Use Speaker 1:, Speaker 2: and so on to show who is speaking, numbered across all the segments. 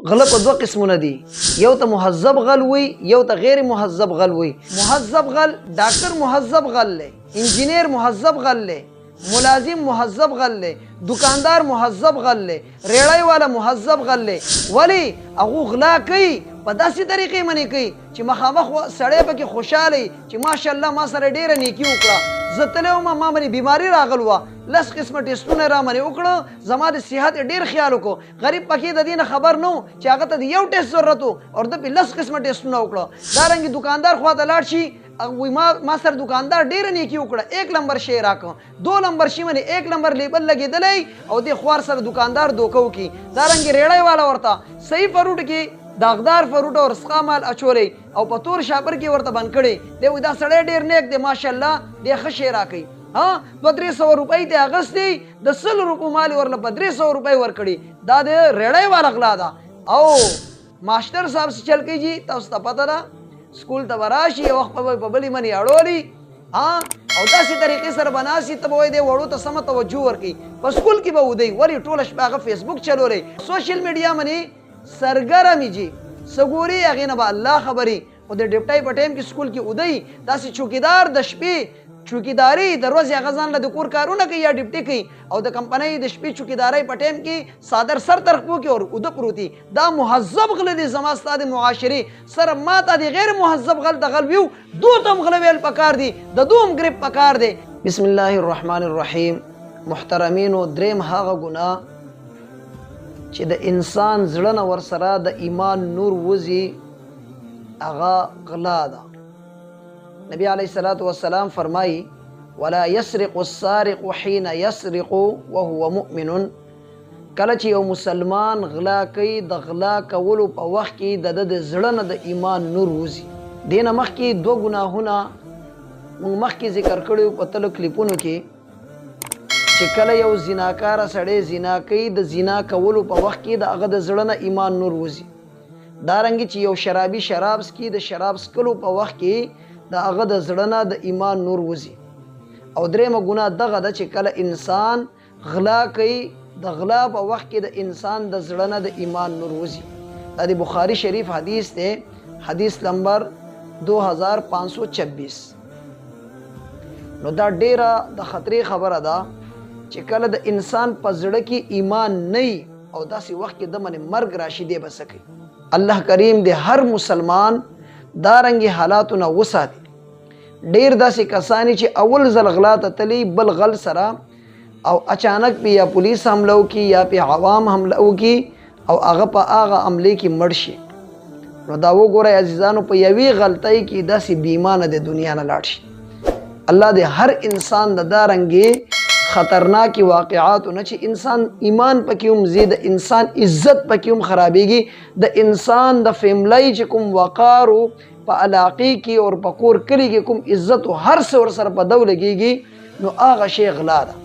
Speaker 1: غله په دوه قسمونه دي، یو ته مهذب غل وي، یو ته غیر مهذب غل وي. مهذب غل ډاکټر مهذب غل دی، انجینیر مهذب غل دی، ملازم مهذب غل دی، دکاندار مهذب غل دی، ریړای والا مهذب غل دی. ولی هغه غلا کوي په داسې طریقې منې کوي چې مخامخ سړی پکې خوشحاله چې ماشاءالله ما سره ډېره نیکي وکړه، زه تللی وم ما باندې بیماري راغل وه، 10 قسمه ټیسټونه را باندې وکړه، زما د صحت یې ډېر خیال وکړو. غریب پکې د دې نه خبر نه و چې هغه ته د یو ټیسټ ضرورت و او ده پې 10 قسمه ټیسټونه وکړه. دارنګې دوکاندار خوا ته لاړ شي، وی ما سره دکاندار ډېره نیکي وکړه، 1 نمبر شی راکړه، 2 نمبر شي باندې 1 نمبر لیبل لګېدلی او دې خوار سره دکاندار دوکه وکړي. دارنګې ریړی والا ورته صحیح فروټ کې داغدار فروټ او رسخا مال اچولی او په تور شاپر کې ورته بند کړی دی. وایي دا سړی ډېر نیک دی ماشاءالله، دی ښه شی راکوي. 200-300 روپۍ ته اخیستی، د 100 روپو مال ورله په 300 روپۍ ورکړي. دا د ریړی والا غلا ده. او ماسټر صاحب څه چل کوي جي تاسو ته پته ده، سکول ته به راشي یو وخت به په بلې منې اړولي او داسې طریقې سره به ناستي ته به وایي دی وړو ته سمه توجه ورکوي. په سکول کې به ودی ولې ټوله شپه هغه فیسبوک چلولی، سوشل میډیا باندې سرګرمي جي څه ګوري هغې نه به الله خبري. خو د ډیپټۍ په ټایم کې سکول کې ودی داسې چوکیدار د شپې چوکیداري د ورځې هغه ځان له د کور کارونه کوي یا ډیپټي کوي او د کمپنۍ د شپې چوکیدارۍ په ټایم کې صادر سر طرف پو کې او اوده پروتي. دا مهذب غله دي زما ستا د معاشرې سره ما ته د غیر مهذب غل د غل ویو دو ته هم غله ویل پکار دي، د دو هم ګریپ پکار دی. بسم الله الرحمن الرحیم. محترمینو، دریم هغه ګناه چې د انسان زړه نه ورسره د ایمان نور وځي هغه غلا ده. نبی علیه الصلاة والسلام فرمایي ولا يسرق السارق حين يسرق وهو مؤمن. کله چې یو مسلمان غلا کوي د غلا کولو په وخت کې د زړه نه د ایمان نور وځي. دې نه مخکې 2 ګناهونه موږ مخکې ذکر کړي په تلو کلیپونو کې چې کله یو زناکاره سړی زنا کوي د زنا کولو په وخت کې د هغه د زړه نه ایمان نور وځي. دارنګې چې یو شرابي شراب څکي د شراب څکلو په وخت کې د هغه د زړه نه د ایمان نور وځي. او دریمه ګناه دغه ده چې کله انسان غلا کوي د غلا په وخت کې د انسان د زړه نه د ایمان نور وځي. دا د بخاري شریف حدیث دی، حدیث نمبر 2526. نو دا ډیره د خطرې خبره ده چې کله د انسان په زړه کې ایمان نه وي او داسې وخت کې د باندې مرګ راشي دی به څه کوي. الله کریم د هر مسلمان دارنګې حالاتو نه وساتي. ډیر داسې کسانی چې اول ځل غلا ته تلي بل غل سره او اچانک پې یا پولیس حمله وکړي یا پې عوام حمله وکړي او هغه په هغه عملې کې مړ شي. نو دا وګورئ عزیزانو، په یوې غلطۍ کې داسې بې ایمانه د دنیا نه لاړ شي. الله د هر انسان د دارنګې خطرناکې واقعاتو نه چې انسان ایمان پکې هم ځي، د انسان عزت پکې هم خرابېږي، د انسان د فیملی چې کوم وقار په علاقې کې او په کور کلي کې کوم عزت او هر څه ورسره په دو لګېږي، نو هغه شی غلا ده.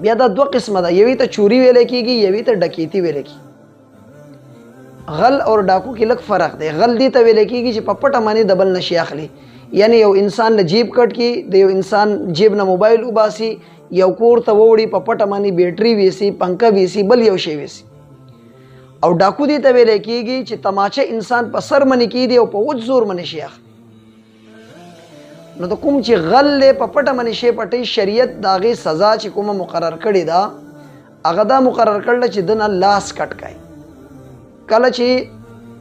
Speaker 1: بیا دا 2 قسمه ده، یوې ته چوري ویلی کېږي، یوې ته ډکیتي ویلی کېږي. غل او ډاکو کې لږ فرق دی. غل دې ته ویلی کېږي چې په پټه باندې د بل نه شي اخلي، یعنی یو انسان له جیب کټ کې د یو انسان جیب نه موبایل وباسي، یو کور ته ووړي، په پټه باندې بیټري ویسي، پنکه ویسي، بل یو شی ویسي. او ډاکو دې ته ویلی کېږي چې تماچه انسان په سر باندې کېږدي او په وچ زور باندې شي اخلي. نو د کوم چې غل دی په پټه باندې شی پټوي، شریعت د هغې سزا چې کومه مقرر کړې ده هغه دا مقرر کړله چې د نه لاس کټ کړي. کله چې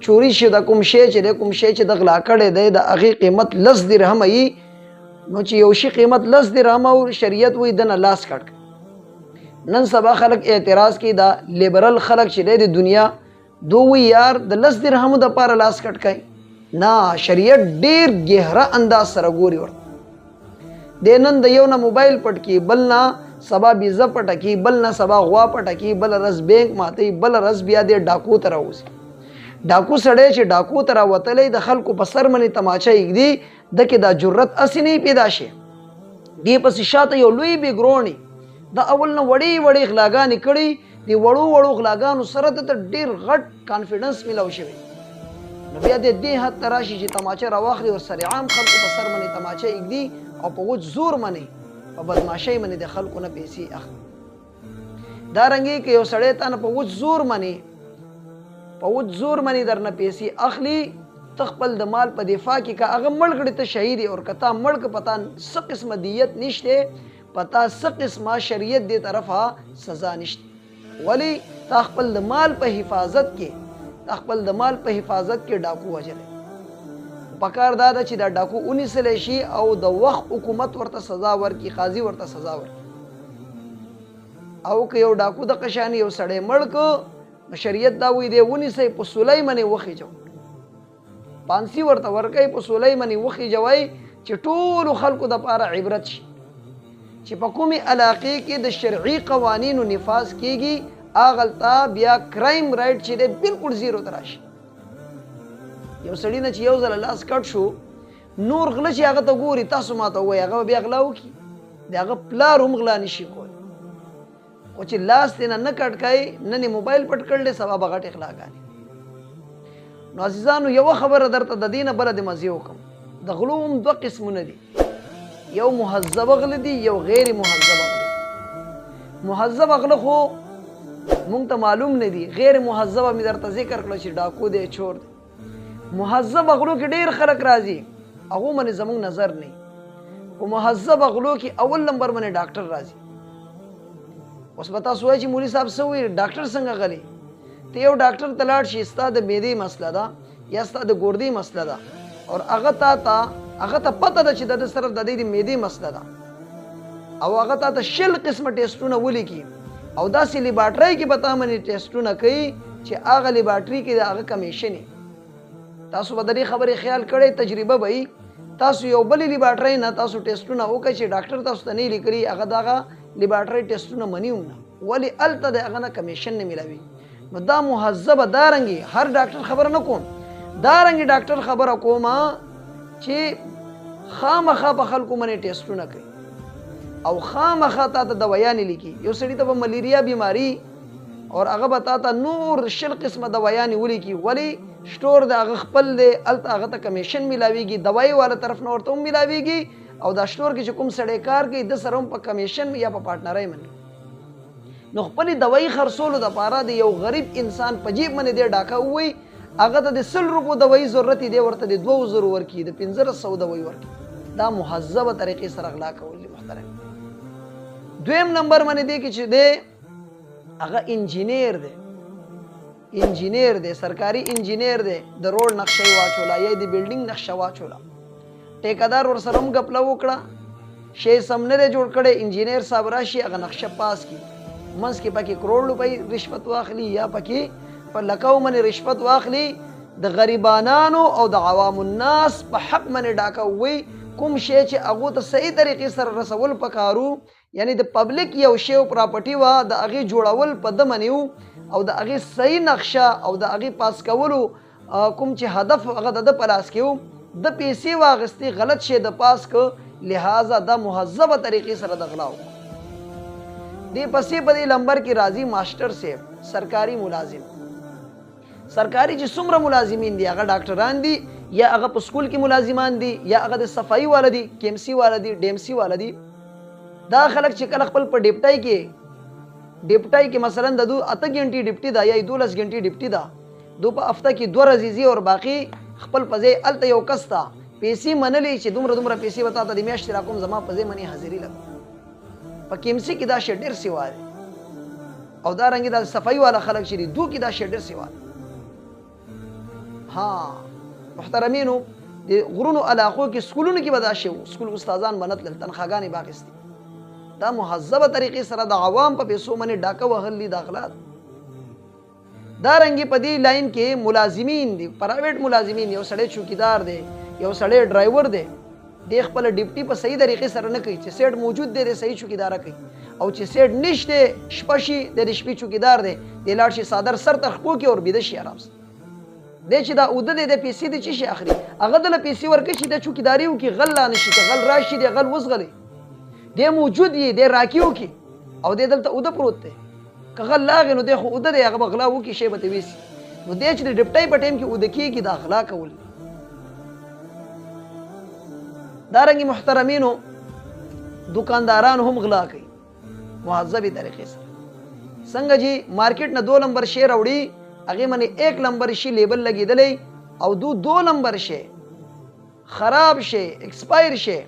Speaker 1: چوری شي د کوم شی چې د کوم شی چې د غلا کړی دی د هغې قیمت 10 درهمه وي، نو چې یو شي قیمت 10 درهمه او شریعت وایي د نه لاس کټ کړي. نن سبا خلک اعتراض کوي، دا لیبرل خلک چې دی د دنیا دو وی یار د 10 درهمو دپاره لاس کټ کوي. نه، شریعت ډیر ګهره انداز سره ګوري ورته. د نن د یو نه موبایل پټ کړي، بل نه سبا بیزه پټه کړي، بل نه سبا غوا پټه کړي، بل ورځ بینک ماتوي، بل ورځ بیا د ډاکو ته راوځي. ډاکو سړی چې ډاکو ته راوتلی د خلکو په سر باندې تماچه ایږدي، دکې دا جرت اسې نه پیدا شي. دې پسې شاته یو لوی بیګرونی د اول نه وړې وړې غلاګانې کړي، د وړو وړو غلاګانو سره د ډېر غټ کانفیډنس میلاو شوی. نو بیا د دې حد ته راشي چې تماچه راواخلي او سره عام خلکو په سر باندې تماچه ایږدي او په وچ زور باندې په بدمعشۍ باندې د خلکو نه پیسې اخلي. دا رنګې که یو سړی تا نه په وچ زور باندې په وچ زور باندې درنه پیسې اخلي ته خپل د مال په دفاع کې که هغه مړ کړي ته شهید یې او که تا مړ که پتا څه قسمه دیت نشته پتا څه قسمه شریعت دې طرفه سزا نشته ولی تا خپل د مال په حفاظت کې ډاکو وجلی پکار دا ده چې دا ډاکو ونیسلی شي او د وخت حکومت ورته سزا ورکړي قاضي ورته سزا ورکړي او که یو ډاکو د قشانی یو سړی مړ که شریعت دا وایي دی ونیسئ په سولی باندې وخیجو پانسی ورته ورکوي په سولی باندې وخیجوئ چې ټولو خلکو دپاره عبرت شي چې په کومې علاقې کې د شرعي قوانینو نفاذ کیږي هغلته بیا کرایم رایټ چې دی بلکل زیرو ته راشي یو سړي نه چې یو ځله لاس کټ شو نور غله چې هغه ته ګوري تاسو ماته ووایي هغه به بیا غلا وکړي د هغه پلار هم غلا نشي کولی خو چې لاس دې نه کټ کوي نن یې موبایل پټ کړلی سبا به غټې غلاګانې نو عزیزانو یوه خبره درته د دې نه بله د مزې وکړم د غلو هم دوه قسمونه دي یو مهذبه غله دي یو غیر مهذبه غله مهذبه غله خو مونږ ته معلوم نه دي غیر مهذبه مې درته ذکر کړه چې ډاکو دی چور دی مهذبه غلو کې ډېر خلک راځي هغو باندې زموږ نظر نه په مهذبه غلو کې اول نمبر باندې ډاکټر راځي اوس به تاسو وایئ چې مولوي صاحب څه وایي ډاکټر څنګه غلی ته یو ډاکټر ته لاړ شي ستا د معدې مسله ده یا ستا د ګردې مسله ده او هغه ته پته ده چې د صرف د دې د معدې مسله ده او هغه ته 100 قسمه ټیسټونه ولیکي او داسې لیبارټرۍ کې به تا باندې ټیسټونه کوي چې هغه لیبارټرۍ کې د هغه کمیشن تاسو به د دې خبرې خیال کړئ تجربه به وي تاسو یو بلې لیبارټرۍ نه تاسو ټیسټونه وکړئ چې ډاکټر تاسو ته نه لیکلي هغه دغه لیبارټرۍ ټیسټونه مني هم نه ولې هلته د هغه نه کمیشن نه میلاوي نو دا مهذبه دارنګې هر ډاکټر خبره نه کوم دارنګې ډاکټر خبره کومه چې خامخا په خلکو باندې ټیسټونه کوي او خامخا تا ته دوایانې لیکي یو سړي ته به ملیریا بیماري او هغه به تا ته نور 100 قسمه دوایانې ولیکي ولې سټور د هغه خپل دی هلته هغه ته کمیشن میلاویږي دوایي والا طرف نه ورته هم میلاویږي او دا سټور کې چې کوم سړی کار کوي د سره هم په کمیشن یا په پارټنرۍ باندې نو خپلې دوایي خرڅولو دپاره د یو غریب انسان په جیب باندې دی ډاکه ووایي هغه ته د 100 روپو دوایي ضرورت دی ورته د 2000 ورکړي د 1500 دوایي ورکړي دا مهذبه طریقې سره غلا کول دي محترم دویم نمبر باندې دی چې دی هغه انجینیر دی سرکاري انجینیر دی د روډ نقشه واچوله یا د بلډینګ نقشه واچوله ټیکدار ورسره هم ګپله وکړه شی سم نه دی جوړ کړی انجینیر صاحب راشي هغه نقشه پاس کړي منځ کې پکې کروڑ روپۍ رشوت واخلي یا پکې په لکو باندې رشوت واخلي د غریبانانو او د عوام الناس په حق باندې ډاکه ووایي کوم شی چې هغو ته صحیح طریقې سره رسول پکارو یعنی د پبلک یو شی او پراپرټي وه د هغې جوړول په ده باندې او د هغې صحیح نقشه او د هغې پاس کولو کوم چې هدف هغه د ده په لاس کې و د پیسې واغستې غلط شی د پاس که لہذا دا مهذبه طریقې سره د غلا وکړو دې پسې په دې لمبر کې راځي ماسټر صاحب سرکاري ملازم سرکاري چې څومره ملازمین دي هغه ډاکټران دي یا هغه په سکول کې ملازمان دي یا هغه د صفایي والا دي KMC والا دي DMC والا دي دا خلک چې کله خپل په ډیپټای کې مثلا د 8 غنټې ډیپټي دا یا 12 غنټې ډیپټي دا دو په هفته کې 2 ورځې او باقي خپل پځې الته یو کستا پیسې منلې چې دومره پیسې وتا ته د میاشتې راکوم زما پځې منی حاضری لګ په KMC کې دا شی ډېر سیوا دی او دا رنګ دا صفایي والا خلک چې دو کې دا شی ډېر سیوا دی ها محترمینو د غرونو علاقو کې سکولونو کې به دا شی سکول استادان منتل تنخواګانې باغستې دا مهذبه طریقې سره د عوام په پیسو باندې ډاکه وهل دي داخله دا رنګې په دې لاین کې ملازمین دي پرایویټ ملازمین یو سړی چوکیدار دی یو سړی ډرایور دی د خپل ډیپټي په صحیح طریقې سره نه کوي چې سیټ موجود دی د صحیح چوکیدار کوي او چې سیټ نشته شپه شي د شپې چوکیدار دی د لاړ شي صادر سر تخپو کې اور بيد شي آرام سره د چې دا اوده د پیسې د چی شي اخري هغه د پیسې ورکړي چې د چوکیداری وکي غل نه شي غل راشي د غل وسغلي د موجود دی د راکیو کې او د دلته اوده پروت دی که غل لاغ نو د خو اوده د هغه بغلا وکي شی به ویسي نو د چې د ډیپټای په ټیم کې اوده کېږي د اخلا کول دارنګي محترمینو دکانداران هم غلا کوي مهذبي طریقې سره څنګه جی مارکیټ نه 2 نمبر شی راوړي هغه باندې 1 نمبر شي لیبل لګیدلې او 2 نمبر شي خراب شي ایکسپایر شي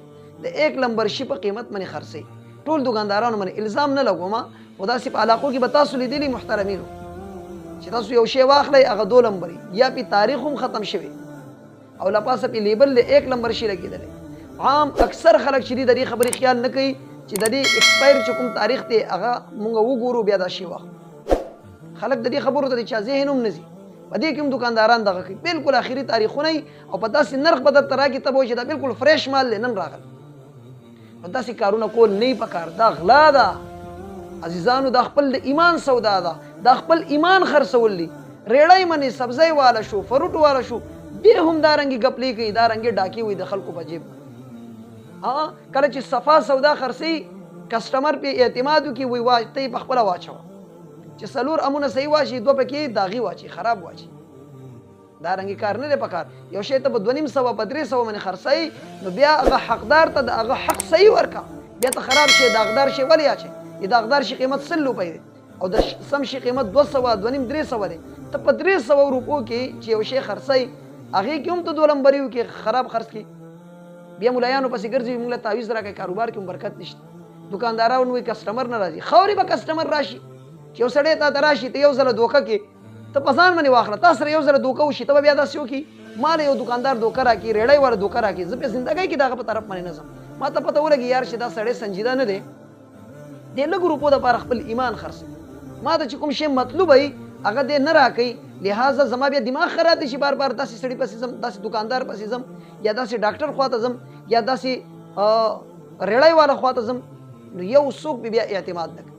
Speaker 1: د 1 نمبر شي په قیمت باندې خرڅي ټول دکاندارانو باندې الزام نه لګوم خدا سي په علاقو کې به تاسو لیدلی محترمینو چې تاسو یو شی واخلئ هغه 2 نمبر یا په تاریخ هم ختم شوی او لپاسه په لیبل له 1 نمبر شي لګیدل عام اکثر خلک چې د دې خبرې خیال نه کوي چې د دې ایکسپایر چې کوم تاریخ ته هغه مونږ وګورو بیا دا شی واخلو خلک د دې خبرو ته چې ذهن هم نزي په دې کوم دکانداران دغه کوي بالکل اخیری تاریخونه او په داسې نرخ بدل ترا کې تبو چې دا بالکل فریش مال نن راغل په داسې کارونه کول نه پکار دا غلا ده عزیزانو د خپل ایمان سودا ده د خپل ایمان خرڅول دي ریړای منی سبزی والا شو فروټ والا شو به هم دارنګي غپلی کوي دارنګي ډاکی وي د خلکو په جیب کله چې صفا سودا خرڅي کسٹمر په اعتماد کی وي واجته په خپل واچو چې سلور امونه صحیح واشي دوه پکې داغي واچي خراب واچي دارنګي کار نه پکار یو شی ته په 2.5 په 300 باندې خرڅي نو بیا هغه حقدار ته هغه حق صحیح ورکا بیا ته خراب شي داغدار شي ولی اچي داغدار شي قیمت 100 روپۍ او د سم شي قیمت 200 2.5 دی ته په 300 روپو کې چې یو شی خرڅي هغه کې هم ته 2 نمبریو کې خراب خرڅ کی بیا مولایانو پسې ګرځي موږ له تعویذ راکې کاروبار کې برکت نشته دکاندارانو وي کسٹمر ناراضي خوري به کسٹمر راشي چې یو سړی ته راشي ته یو ځله دوکه کې ته پسان باندې واخله تاسو سره یو ځله دوکه وشي ته بیا داسې وکي مال یو دکاندار دوکه راکي ریړای ور دوکه راکي زه په زندګۍ کې دغه په طرف باندې نظم ما ته پته ولګي یار چې دا سړی سنجیده نه دی د لږ روپو د پر خپل ایمان خرڅ ما ته چې کوم شی مطلوب وي هغه دې نه راکې لہذا زما بیا دماغ خراب دي چې بار بار داسې سړی پسې زم داسې دکاندار پسې زم یا داسې ډاکټر خواته زم یا داسې ریړای والا خواته زم نو یو څوک بیا اعتماد نک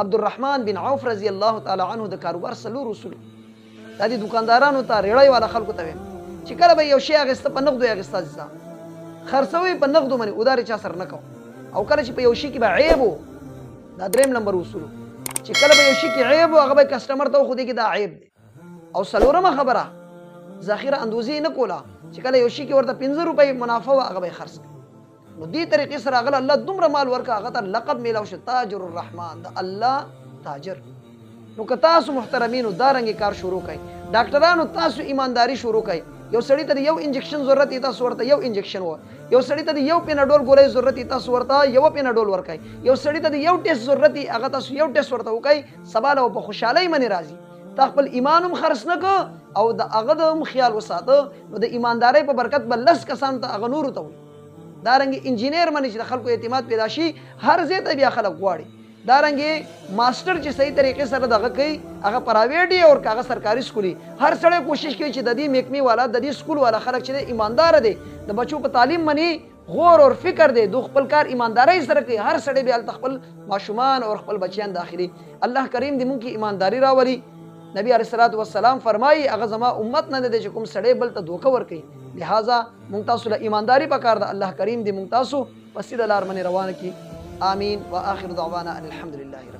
Speaker 1: عبدالرحمن بن عوف رضی الله تعالی عنه د کاروبار سلور اصول د دې دکاندارانو ته ریړای والا خلکو ته چې کله به یو شی اغسته په نقدو اغسته ځه خرڅوي په نقدو باندې ودار چا سر نه کو او کله چې په یو شی کې به عیب دا دریم نمبر اصول چې کله به یو شی کې عیب هغه به کسٹمر ته خو دې کې دا عیب دی او سلورمه خبره ذخیره اندوزی نه کولا چې کله یو شی کې ورته 15 روپۍ منافع هغه به خرڅ نو دې طریقې سره هغه الله دومره مال ورکا هغه ته لقب میلاو شو تاجر الرحمن د الله تاجر نو که تاسو محترمینو دارنګ کار شروع کړئ ډاکټرانو تاسو ایمانداری شروع کړئ یو سړی ته یو انجکشن ضرورت ایته ورته یو انجکشن و یو سړی ته یو پیناډول ګولۍ ضرورت ایته ورته یو پیناډول ورکړئ یو سړی ته یو ټیسټ ضرورت هغه تاسو یو ټیسټ ورته وکړئ سبا له په خوشحالۍ باندې راځي تا خپل ایمان هم خرڅ نه کو او د هغه د خیال وساته نو د ایماندارۍ په برکت بل لس کسان ته هغه نور ته دارنګ انجینیر باندې چې د خلکو اعتماد پیدا شي هر ځای ته بیا خلک غواړي دارنګ ماستر چې صحیح طریقې سره دغه کوي هغه پرایویټ او هغه سرکاري سکولي هر سړی کوشش کوي چې د دې محکمې والا د دې سکول والا خلک چې ایماندار دي د بچو په تعلیم باندې غور او فکر دي د خپل کار ایماندارۍ سره کوي هر سړی بیا خپل ماشومان او خپل بچیان داخلي الله کریم دې مونږ کې ایمانداری راولي نبی علیہ الصلوۃ والسلام فرمایي هغه زما امت نه دي چې کوم سړی بل ته دوکه ور کوي لہذا مونږ تاسو له ایمانداری پکار ده الله کریم دې مونږ تاسو په سیده لار باندې روان کړي آمین واخر دعوانا ان الحمد لله